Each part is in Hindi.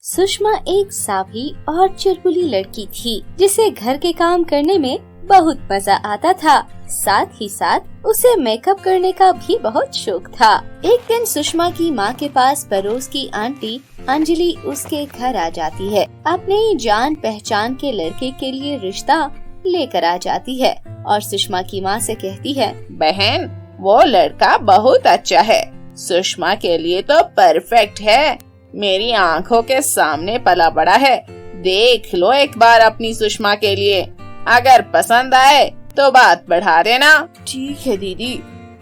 सुषमा एक सावी और चुलबुली लड़की थी जिसे घर के काम करने में बहुत मजा आता था। साथ ही साथ उसे मेकअप करने का भी बहुत शौक था। एक दिन सुषमा की माँ के पास पड़ोस की आंटी अंजलि उसके घर आ जाती है। अपने ही जान पहचान के लड़के के लिए रिश्ता लेकर आ जाती है और सुषमा की माँ से कहती है, बहन वो लड़का बहुत अच्छा है, सुषमा के लिए तो परफेक्ट है। मेरी आंखों के सामने पला बड़ा है, देख लो एक बार अपनी सुषमा के लिए, अगर पसंद आए तो बात बढ़ा देना। ठीक है दीदी,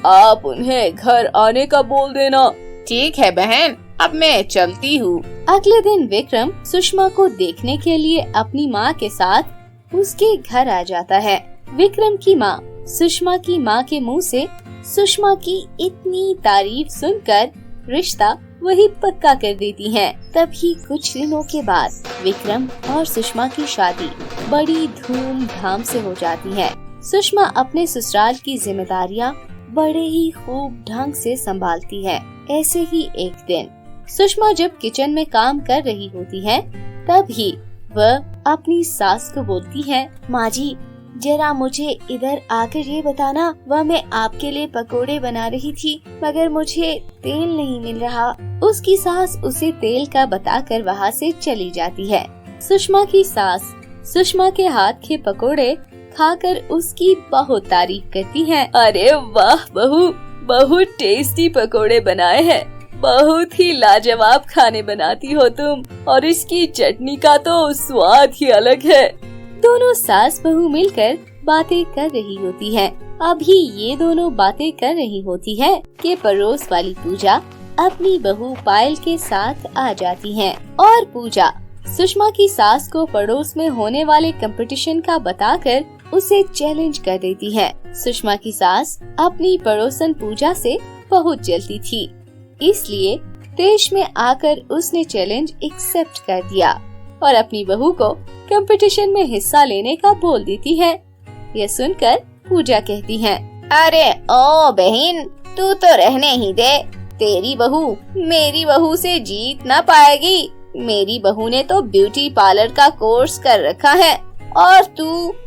आप उन्हें घर आने का बोल देना। ठीक है बहन, अब मैं चलती हूँ। अगले दिन विक्रम सुषमा को देखने के लिए अपनी माँ के साथ उसके घर आ जाता है। विक्रम की माँ सुषमा की माँ के मुँह से सुषमा की इतनी तारीफ सुनकर रिश्ता वही पक्का कर देती हैं। तभी कुछ दिनों के बाद विक्रम और सुषमा की शादी बड़ी धूमधाम से हो जाती है। सुषमा अपने ससुराल की जिम्मेदारियां बड़े ही खूब ढंग से संभालती है। ऐसे ही एक दिन सुषमा जब किचन में काम कर रही होती है, तभी वह अपनी सास को बोलती है, माँ जी जरा मुझे इधर आकर ये बताना, वह मैं आपके लिए पकोड़े बना रही थी मगर मुझे तेल नहीं मिल रहा। उसकी सास उसे तेल का बताकर वहाँ से चली जाती है। सुषमा की सास सुषमा के हाथ के पकोड़े खाकर उसकी बहुत तारीफ करती है। अरे वाह बहू, बहुत टेस्टी पकोड़े बनाए हैं, बहुत ही लाजवाब खाने बनाती हो तुम, और इसकी चटनी का तो स्वाद ही अलग है। दोनों सास बहू मिलकर बातें कर रही होती हैं। अभी ये दोनों बातें कर रही होती है कि पड़ोस वाली पूजा अपनी बहू पायल के साथ आ जाती है और पूजा सुषमा की सास को पड़ोस में होने वाले कंपटीशन का बताकर उसे चैलेंज कर देती है। सुषमा की सास अपनी पड़ोसन पूजा से बहुत जलती थी, इसलिए देश में आकर उसने चैलेंज एक्सेप्ट कर दिया और अपनी बहू को कंपटीशन में हिस्सा लेने का बोल देती है। यह सुनकर पूजा कहती है, अरे ओ बहन, तू तो रहने ही दे, तेरी बहू मेरी बहू से जीत न पाएगी। मेरी बहू ने तो ब्यूटी पार्लर का कोर्स कर रखा है और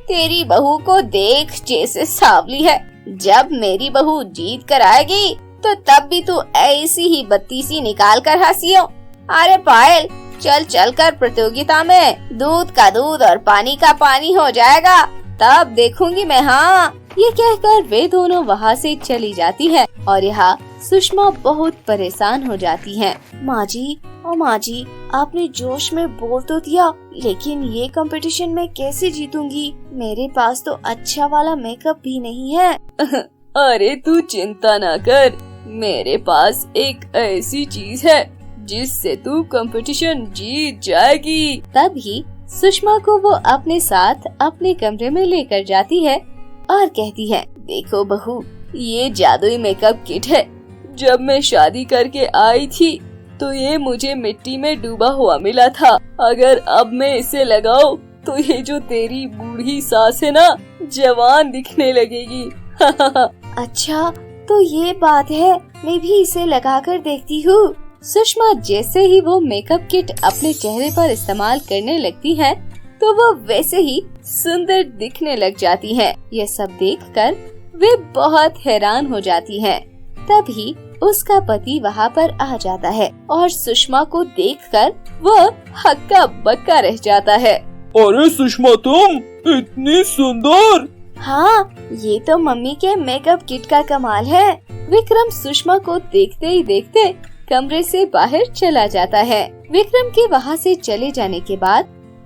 तेरी बहू को देख जैसे सांवली है। जब मेरी बहू जीत कर आएगी तो तब भी तू ऐसी ही बत्तीसी निकाल कर हंसियो। अरे पायल, चल कर प्रतियोगिता में दूध का दूध और पानी का पानी हो जाएगा, तब देखूंगी मैं। हाँ, ये कहकर वे दोनों वहाँ से चली जाती है और यहाँ सुषमा बहुत परेशान हो जाती है। माँ जी, आपने जोश में बोल तो दिया, लेकिन ये कंपटीशन में कैसे जीतूंगी? मेरे पास तो अच्छा वाला मेकअप भी नहीं है। अरे तू चिंता ना कर, मेरे पास एक ऐसी चीज है जिससे तू कंपटीशन जीत जाएगी। तभी सुषमा को वो अपने साथ अपने कमरे में लेकर जाती है और कहती है, देखो बहू, ये जादुई मेकअप किट है। जब मैं शादी करके आई थी तो ये मुझे मिट्टी में डूबा हुआ मिला था। अगर अब मैं इसे लगाऊं तो ये जो तेरी बूढ़ी सास है ना, जवान दिखने लगेगी। अच्छा, तो ये बात है, मैं भी इसे लगाकर देखती हूँ। सुषमा जैसे ही वो मेकअप किट अपने चेहरे पर इस्तेमाल करने लगती है तो वो वैसे ही सुंदर दिखने लग जाती है। यह सब देखकर वे बहुत हैरान हो जाती हैं। तभी उसका पति वहाँ पर आ जाता है और सुषमा को देखकर वह हक्का बक्का रह जाता है। अरे सुषमा, तुम इतनी सुंदर! हाँ, ये तो मम्मी के मेकअप किट का कमाल है। विक्रम सुषमा को देखते ही देखते कमरे से बाहर चला जाता है। विक्रम के वहाँ से चले जाने के बाद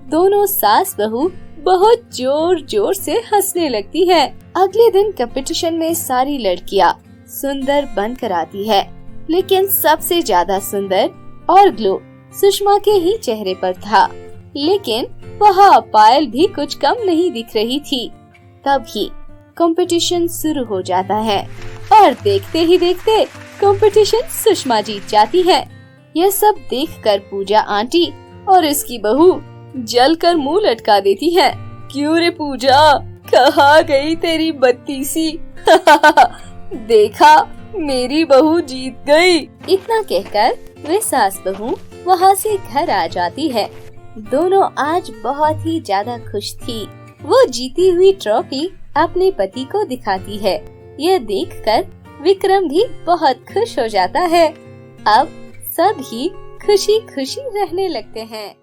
दोनों सास बहू बहुत जोर जोर से हंसने लगती है। अगले दिन कंपटीशन में सारी लड़कियाँ सुंदर बनकर आती है, लेकिन सबसे ज्यादा सुंदर और ग्लो सुषमा के ही चेहरे पर था। लेकिन वहाँ पायल भी कुछ कम नहीं दिख रही थी। तभी कंपटीशन शुरू हो जाता है और देखते ही देखते कंपटीशन सुषमा जीत जाती है। यह सब देखकर पूजा आंटी और इसकी बहू जलकर मुंह लटका देती है। क्यों रे पूजा, कहाँ गई तेरी बत्तीसी? देखा, मेरी बहू जीत गई। इतना कहकर वे सास बहू वहाँ से घर आ जाती है। दोनों आज बहुत ही ज्यादा खुश थी। वो जीती हुई ट्रॉफी अपने पति को दिखाती है। यह देखकर विक्रम भी बहुत खुश हो जाता है। अब सब ही खुशी खुशी रहने लगते हैं।